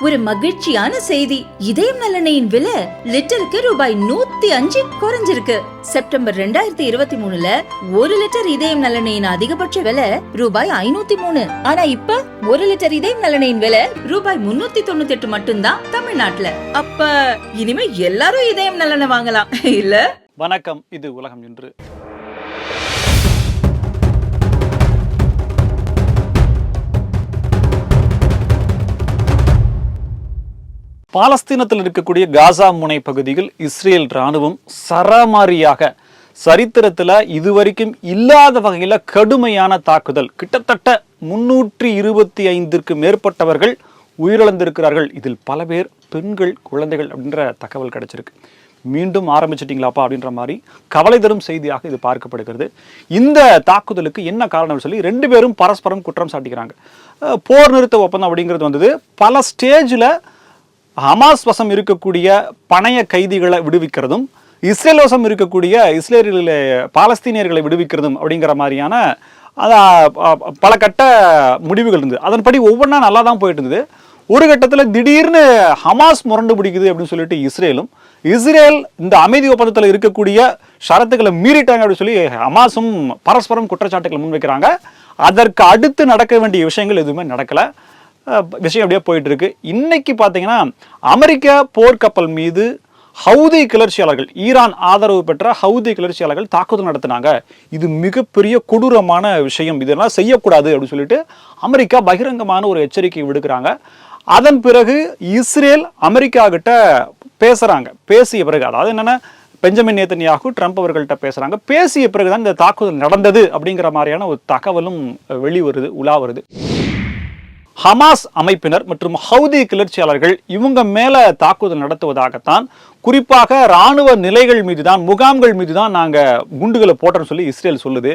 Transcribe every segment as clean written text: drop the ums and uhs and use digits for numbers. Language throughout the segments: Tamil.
ஒரு மகிழ்ச்சியான செய்தி. இதயம் நல்லெண்ணெயின் விலை லிட்டருக்கு ரூபாய் 105 குறைஞ்சிருக்கு. செப்டம்பர் 2023ல 1 லிட்டர் இதயம் நல்லெண்ணெயின் அதிகபட்ச விலை ரூபாய் 503. ஆனா இப்ப 1 லிட்டர் இதயம் நல்லெண்ணெயின் விலை ரூபாய் 398 மட்டும்தான் தமிழ்நாட்டுல. அப்ப இனிமே எல்லாரும் இதயம் நல்லெண்ணெய் வாங்கலாம் இல்ல? வணக்கம், இது உலகம் இன்று. பாலஸ்தீனத்தில் இருக்கக்கூடிய காசா முனை பகுதியில் இஸ்ரேல் ராணுவம் சரமாரியாக சரித்திரத்தில் இதுவரைக்கும் இல்லாத வகையில் கடுமையான தாக்குதல், கிட்டத்தட்ட 325க்கு மேற்பட்டவர்கள் உயிரிழந்திருக்கிறார்கள். இதில் பல பேர் பெண்கள், குழந்தைகள் அப்படின்ற தகவல் கிடைச்சிருக்கு. மீண்டும் ஆரம்பிச்சிட்டிங்களாப்பா அப்படின்ற மாதிரி கவலை தரும் செய்தியாக இது பார்க்கப்படுகிறது. இந்த தாக்குதலுக்கு என்ன காரணம் சொல்லி 2 பேரும் பரஸ்பரம் குற்றம் சாட்டிக்கிறாங்க. போர் நிறுத்த ஒப்பந்தம் அப்படிங்கிறது வந்தது பல ஸ்டேஜில் ஹமாஸ் வசம் இருக்கக்கூடிய பணைய கைதிகளை விடுவிக்கிறதும், இஸ்ரேல் வசம் இருக்கக்கூடிய பாலஸ்தீனியர்களை விடுவிக்கிறதும் அப்படிங்கிற மாதிரியான பல கட்ட முடிவுகள் இருந்தது. அதன்படி ஒவ்வொன்றா நல்லா தான் போயிட்டு இருந்தது. ஒரு கட்டத்தில் திடீர்னு ஹமாஸ் முரண்டு பிடிக்குது அப்படின்னு சொல்லிட்டு இஸ்ரேல் இந்த அமைதி ஒப்பந்தத்தில் இருக்கக்கூடிய ஷரத்துக்களை மீறிட்டாங்க அப்படின்னு சொல்லி ஹமாஸும் பரஸ்பரம் குற்றச்சாட்டுகளை முன்வைக்கிறாங்க. அதற்கு அடுத்து நடக்க வேண்டிய விஷயங்கள் எதுவுமே நடக்கலை. விஷயம் அப்படியே போயிட்டு இருக்கு. இன்னைக்கு பார்த்தீங்கன்னா அமெரிக்க போர்க்கப்பல் மீது ஹவுதி கிளர்ச்சியாளர்கள், ஈரான் ஆதரவு பெற்ற ஹவுதி கிளர்ச்சியாளர்கள் தாக்குதல் நடத்தினாங்க. இது மிகப்பெரிய கொடூரமான விஷயம், இதெல்லாம் செய்யக்கூடாது அப்படின்னு சொல்லிட்டு அமெரிக்கா பகிரங்கமான ஒரு எச்சரிக்கை விடுக்கிறாங்க. அதன் பிறகு இஸ்ரேல் அமெரிக்கா கிட்ட பேசுறாங்க. பேசிய பிறகு, அதாவது என்னன்னா, பெஞ்சமின் நேதன்யாகு ட்ரம்ப் அவர்கள்ட்ட பேசுறாங்க. பேசிய பிறகுதான் இந்த தாக்குதல் நடந்தது அப்படிங்கிற மாதிரியான ஒரு தகவலும் உலா வருது. ஹமாஸ் அமைப்பினர் மற்றும் ஹவுதி கிளர்ச்சியாளர்கள் இவங்க மேல தாக்குதல் நடத்துவதாகத்தான், குறிப்பாக இராணுவ நிலைகள் மீதுதான், முகாம்கள் மீதுதான் நாங்க குண்டுகளை போட்டோம்னு சொல்லி இஸ்ரேல் சொல்லுது.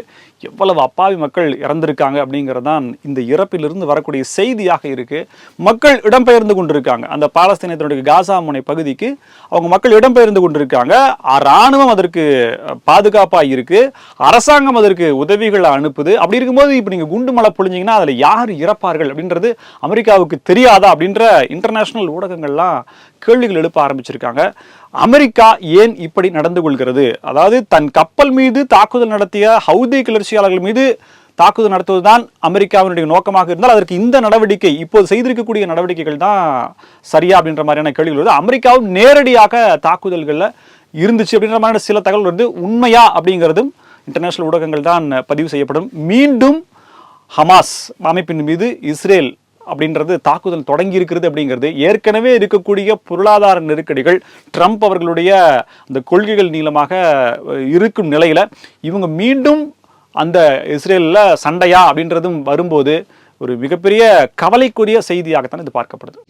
எவ்வளவு அப்பாவி மக்கள் இறந்திருக்காங்க அப்படிங்கிறதான் இந்த இறப்பிலிருந்து வரக்கூடிய செய்தியாக இருக்கு. மக்கள் இடம்பெயர்ந்து கொண்டிருக்காங்க. அந்த பாலஸ்தீனத்தினுடைய காசா முனை பகுதிக்கு அவங்க மக்கள் இடம்பெயர்ந்து கொண்டிருக்காங்க. இராணுவம் அதற்கு பாதுகாப்பாக இருக்கு, அரசாங்கம் அதற்கு உதவிகளை அனுப்புது. அப்படி இருக்கும்போது இப்ப நீங்க குண்டு மழை பொழிஞ்சிங்கன்னா அதுல யார் இறப்பார்கள் அப்படின்றது அமெரிக்காவுக்கு தெரியாதா அப்படின்ற இன்டர்நேஷனல் ஊடகங்கள்லாம் கேள்விகள் எழுப்ப ஆரம்பிச்சிருக்காங்க. அமெரிக்கா ஏன் இப்படி நடந்து கொள்கிறது? அதாவது தன் கப்பல் மீது தாக்குதல் நடத்திய ஹவுதி கிளர்ச்சியாளர்கள் மீது தாக்குதல் நடத்துவதுதான் அமெரிக்காவினுடைய நோக்கமாக இருந்தால் அதற்கு இந்த நடவடிக்கை, இப்போது செய்திருக்கக்கூடிய நடவடிக்கைகள் தான் சரியா அப்படின்ற மாதிரியான கேள்விகள் வருது. அமெரிக்காவும் நேரடியாக தாக்குதல்களில் இருந்துச்சு அப்படின்ற மாதிரியான சில தகவல் வந்து உண்மையா அப்படிங்கிறதும் இன்டர்நேஷனல் ஊடகங்கள் தான் பதிவு செய்யப்படும். மீண்டும் ஹமாஸ் அமைப்பின் மீது இஸ்ரேல் அப்படின்றது தாக்குதல் தொடங்கி இருக்கிறது அப்படிங்கிறது ஏற்கனவே இருக்கக்கூடிய பொருளாதார நெருக்கடிகள், ட்ரம்ப் அவர்களுடைய அந்த கொள்கைகள் நீளமாக இருக்கும் நிலையில இவங்க மீண்டும் அந்த இஸ்ரேலில் சண்டையா அப்படின்றதும் வரும்போது ஒரு மிகப்பெரிய கவலைக்குரிய செய்தியாகத்தான் இது பார்க்கப்படுது.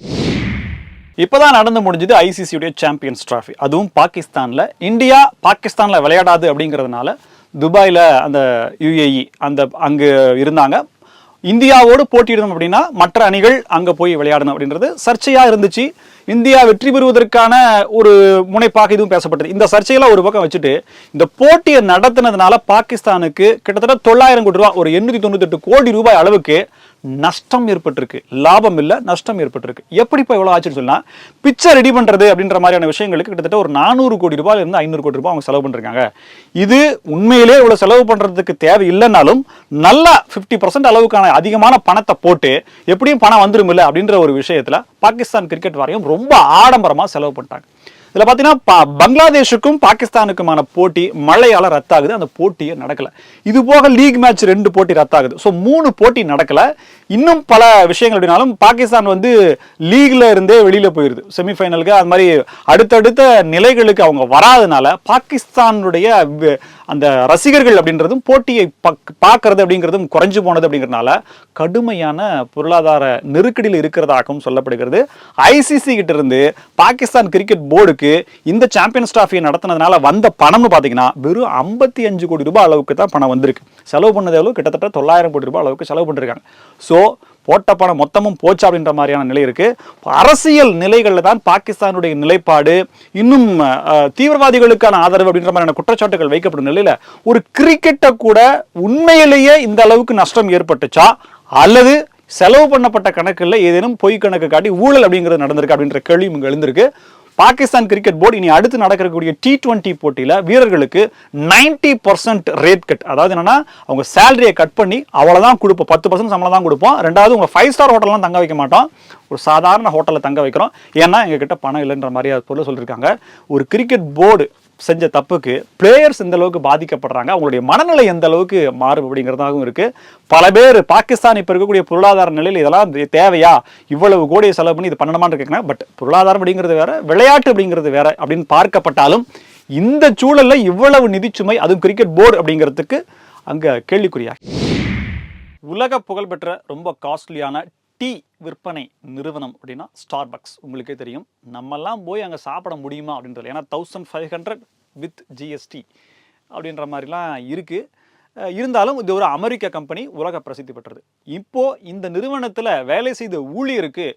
இப்போதான் நடந்து முடிஞ்சது ஐசிசியுடைய சாம்பியன்ஸ் டிராஃபி. அதுவும் பாகிஸ்தானில். இந்தியா பாகிஸ்தானில் விளையாடாது அப்படிங்கிறதுனால துபாயில் அந்த UAE அங்கே இருந்தாங்க. இந்தியாவோடு போட்டியிடணும் அப்படின்னா மற்ற அணிகள் அங்கே போய் விளையாடணும் அப்படின்றது சர்ச்சையாக இருந்துச்சு. இந்தியா வெற்றி பெறுவதற்கான ஒரு முனைப்பாக இதுவும் பேசப்பட்டது. இந்த சர்ச்சைகளை ஒரு பக்கம் வச்சுட்டு இந்த போட்டியை நடத்தினதுனால பாகிஸ்தானுக்கு கிட்டத்தட்ட 900 கோடி ரூபாய், ஒரு 898 கோடி ரூபாய் அளவுக்கு நஷ்டம் ஏற்பட்டிருக்கு. லாபம் இல்லை, நஷ்டம் ஏற்பட்டிருக்கு. எப்படி இப்போ எவ்வளோ ஆச்சுன்னு சொன்னா, பிச்சை ரெடி பண்றது அப்படின்ற மாதிரியான விஷயங்களுக்கு கிட்டத்தட்ட ஒரு 400 கோடி ரூபாயில இருந்து 500 கோடி ரூபாய் அவங்க செலவு பண்ணிருக்காங்க. இது உண்மையிலே இவ்வளவு செலவு பண்றதுக்கு தேவை இல்லைன்னாலும் நல்லா 50% அளவுக்கான அதிகமான பணத்தை போட்டு எப்படியும் பணம் வந்துடும் இல்லை அப்படின்ற ஒரு விஷயத்துல பாகிஸ்தான் கிரிக்கெட் வாரியம் ரொம்ப ஆடம்பரமா செலவு பண்ணிட்டாங்க. இதில் பார்த்தீங்கன்னா பங்களாதேஷுக்கும் பாகிஸ்தானுக்குமான போட்டி மழையால் ரத்தாகுது. அந்த போட்டியே நடக்கல. இது போக லீக் மேட்ச் 2 போட்டி ரத்தாகுது. ஸோ 3 போட்டி நடக்கல. இன்னும் பல விஷயங்கள் அப்படின்னாலும் பாகிஸ்தான் வந்து லீக்ல இருந்தே வெளியில போயிருது, செமிஃபைனலுக்கு. அது மாதிரி அடுத்தடுத்த நிலைகளுக்கு அவங்க வராதனால பாகிஸ்தானுடைய அந்த ரசிகர்கள் அப்படின்றதும் போட்டியை பார்க்கறது அப்படிங்கிறதும் குறைஞ்சு போனது. அப்படிங்கிறதுனால கடுமையான பொருளாதார நெருக்கடியில் இருக்கிறதாகவும் சொல்லப்படுகிறது. ஐசிசி கிட்ட இருந்து பாகிஸ்தான் கிரிக்கெட் போர்டுக்கு இந்த சாம்பியன்ஸ் டிராஃபியை நடத்தினதுனால வந்த பணம்னு பார்த்தீங்கன்னா வெறும் 55 கோடி ரூபாய் அளவுக்கு தான் பணம் வந்திருக்கு. செலவு பண்ணது எவ்வளவு? கிட்டத்தட்ட 900 கோடி ரூபாய் அளவுக்கு செலவு பண்ணிருக்காங்க. ஸோ போட்ட பணம் மொத்தமும் போச்சு அப்படின்ற மாதிரியான நிலை இருக்கு. அரசியல் நிலைகளில் தான் பாகிஸ்தானுடைய நிலைப்பாடு, இன்னும் தீவிரவாதிகளுக்கான ஆதரவு அப்படின்ற மாதிரியான குற்றச்சாட்டுகள் வைக்கப்படும் நிலையில ஒரு கிரிக்கெட்டை கூட உண்மையிலேயே இந்த அளவுக்கு நஷ்டம் ஏற்பட்டுச்சா அல்லது செலவு பண்ணப்பட்ட கணக்குல ஏதேனும் பொய் கணக்கு காட்டி ஊழல் அப்படிங்கிறது நடந்திருக்கு அப்படின்ற கேள்வியும் இங்க எழுந்திருக்கு. பாகிஸ்தான் கிரிக்கெட் போர்டு இனி அடுத்து நடக்கக்கூடிய T20 போட்டியில வீரர்களுக்கு 90% ரேட் கட், அதாவது என்னன்னா அவங்க சேலரியை கட் பண்ணி அவ்வளவுதான் கொடுப்போம், 10% சம்பளம் தான் கொடுப்போம். ரெண்டாவது உங்களை 5 ஸ்டார் ஹோட்டல்லாம் தங்க வைக்க மாட்டோம், ஒரு சாதாரண ஹோட்டலில் தங்க வைக்கிறோம், ஏன்னா எங்க கிட்ட பணம் இல்லைன்ற மாதிரி பொருள் சொல்லியிருக்காங்க. ஒரு கிரிக்கெட் போர்டு செஞ்ச தப்புக்கு பிளேயர்ஸ் எந்த அளவுக்கு பாதிக்கப்படுறாங்க, அவங்களுடைய மனநிலை எந்த அளவுக்கு மாறும் அப்படிங்கிறதாகவும் இருக்கு. பல பேர் பாகிஸ்தான் இப்ப இருக்கக்கூடிய பொருளாதார நிலையில் இதெல்லாம் தேவையா, இவ்வளவு கோடியை செலவு பண்ணி இது பண்ணணுமான்னு கேட்கணும். பட் பொருளாதாரம் அப்படிங்கிறது வேற, விளையாட்டு அப்படிங்கிறது வேற அப்படின்னு பார்க்கப்பட்டாலும் இந்த சூழல்ல இவ்வளவு நிதிச்சுமை, அதுவும் கிரிக்கெட் போர்டு அப்படிங்கிறதுக்கு அங்க கேள்விக்குறியா. உலக புகழ்பெற்ற ரொம்ப காஸ்ட்லியான டீ விற்பனை நிறுவனம் அப்படின்னா ஸ்டார்பக்ஸ். உங்களுக்கே தெரியும், நம்மெல்லாம் போய் அங்கே சாப்பிட முடியுமா அப்படின்றது, ஏன்னா 1500 வித் GST அப்படின்ற மாதிரிலாம் இருக்குது. இருந்தாலும் இது ஒரு அமெரிக்க கம்பெனி, உலக பிரசித்தி பெற்றது. இப்போ இந்த நிறுவனத்தில் வேலை செய்த ஊழியருக்கு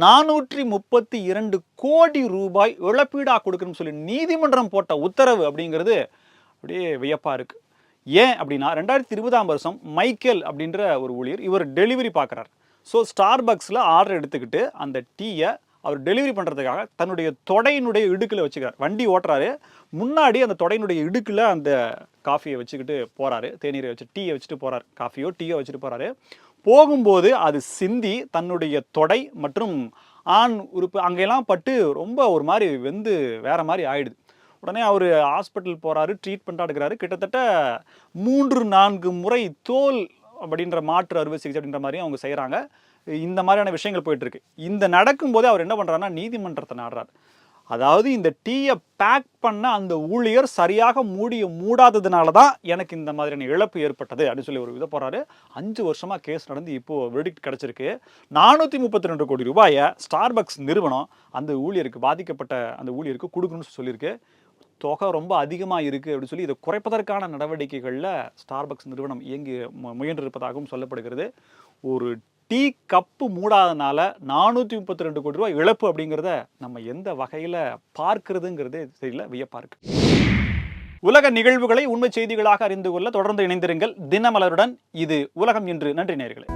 432 கோடி ரூபாய் இழப்பீடாக கொடுக்கணும்னு சொல்லி நீதிமன்றம் போட்ட உத்தரவு அப்படிங்கிறது அப்படியே வியப்பாக இருக்குது. ஏன் அப்படின்னா 2020ஆம் வருஷம் மைக்கேல் அப்படின்ற ஒரு ஊழியர், இவர் டெலிவரி பார்க்குறாரு. ஸோ ஸ்டார்பக்ஸில் ஆர்டர் எடுத்துக்கிட்டு அந்த டீயை அவர் டெலிவரி பண்ணுறதுக்காக தன்னுடைய தொடையினுடைய இடுக்கில் வச்சுக்கிறார். வண்டி ஓட்டுறாரு, முன்னாடி அந்த தொடையினுடைய இடுக்கில் அந்த காஃபியை வச்சுக்கிட்டு போகிறாரு, தேநீரை வச்சு டீயை வச்சுட்டு போகிறார், காஃபியோ டீயோ வச்சுட்டு போகிறாரு. போகும்போது அது சிந்தி தன்னுடைய தொடை மற்றும் ஆண் உறுப்பு அங்கெல்லாம் பட்டு ரொம்ப ஒரு மாதிரி வெந்து வேற மாதிரி ஆயிடுது. உடனே அவர் ஹாஸ்பிட்டல் போகிறாரு, ட்ரீட்மெண்ட்டாக எடுக்கிறாரு. கிட்டத்தட்ட 3-4 முறை தோல் அப்படின்ற மாற்று அறுவை சிகிச்சை அப்படின்ற மாதிரியும் அவங்க செய்கிறாங்க. இந்த மாதிரியான விஷயங்கள் போயிட்டு இருக்கு. இந்த நடக்கும்போது அவர் என்ன பண்ணுறாருன்னா நீதிமன்றத்தை நாடுறாரு. அதாவது இந்த டீயை பேக் பண்ண அந்த ஊழியர் சரியாக மூடாததுனால தான் எனக்கு இந்த மாதிரியான இழப்பு ஏற்பட்டது அப்படின்னு சொல்லி ஒரு இதை போகிறாரு. 5 வருஷமா கேஸ் நடந்து இப்போ வெர்டிக்ட் கிடைச்சிருக்கு. 432 கோடி ரூபாயை ஸ்டார்பக்ஸ் நிறுவனம் அந்த ஊழியருக்கு, பாதிக்கப்பட்ட அந்த ஊழியருக்கு கொடுக்கணும்னு சொல்லியிருக்கு. தொகை ரொம்ப அதிகமாக இருக்குது அப்படின்னு சொல்லி இதை குறைப்பதற்கான நடவடிக்கைகளில் ஸ்டார்பக்ஸ் நிறுவனம் இயங்கி முயன்றிருப்பதாகவும் சொல்லப்படுகிறது. ஒரு டீ கப்பு மூடாதனால 432 கோடி ரூபாய் இழப்பு அப்படிங்கிறத நம்ம எந்த வகையில் பார்க்கிறதுங்கிறது தெரியல, வியப்பா இருக்கு. உலக நிகழ்வுகளை உண்மை செய்திகளாக அறிந்து கொள்ள தொடர்ந்து இணைந்திருங்கள் தினமலருடன். இது உலகம் இன்று. நன்றி நேயர்களே.